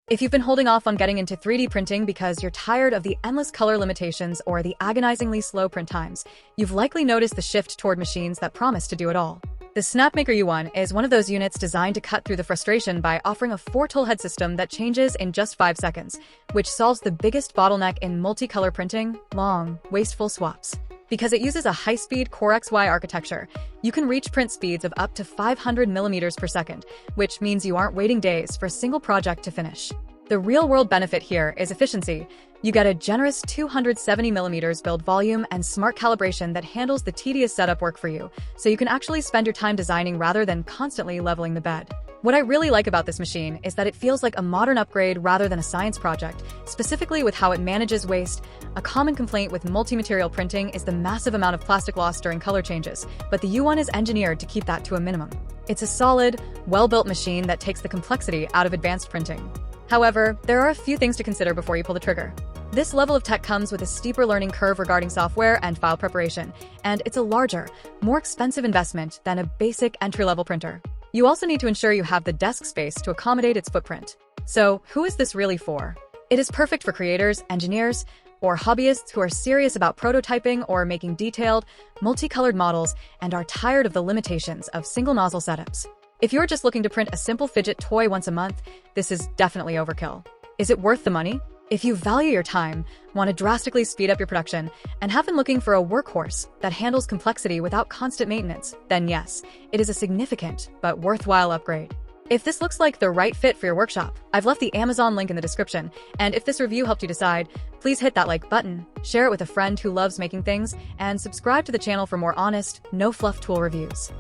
If you've been holding off on getting into 3D printing because you're tired of the endless color limitations or the agonizingly slow print times, you've likely noticed the shift toward machines that promise to do it all. The Snapmaker U1 is one of those units designed to cut through the frustration by offering a 4-toolhead system that changes in just 5 seconds, which solves the biggest bottleneck in multicolor printing: long, wasteful swaps. Because it uses a high-speed CoreXY architecture, you can reach print speeds of up to 500 millimeters per second, which means you aren't waiting days for a single project to finish. The real-world benefit here is efficiency. You get a generous 270 millimeters build volume and smart calibration that handles the tedious setup work for you, so you can actually spend your time designing rather than constantly leveling the bed. What I really like about this machine is that it feels like a modern upgrade rather than a science project, specifically with how it manages waste. A common complaint with multi-material printing is the massive amount of plastic loss during color changes, but the U1 is engineered to keep that to a minimum. It's a solid, well-built machine that takes the complexity out of advanced printing. However, there are a few things to consider before you pull the trigger. This level of tech comes with a steeper learning curve regarding software and file preparation, and it's a larger, more expensive investment than a basic entry-level printer. You also need to ensure you have the desk space to accommodate its footprint. So, who is this really for? It is perfect for creators, engineers, or hobbyists who are serious about prototyping or making detailed, multicolored models and are tired of the limitations of single-nozzle setups. If you're just looking to print a simple fidget toy once a month, this is definitely overkill. Is it worth the money? If you value your time, want to drastically speed up your production, and have been looking for a workhorse that handles complexity without constant maintenance, then yes, it is a significant but worthwhile upgrade. If this looks like the right fit for your workshop, I've left the Amazon link in the description, and if this review helped you decide, please hit that like button, share it with a friend who loves making things, and subscribe to the channel for more honest, no-fluff tool reviews.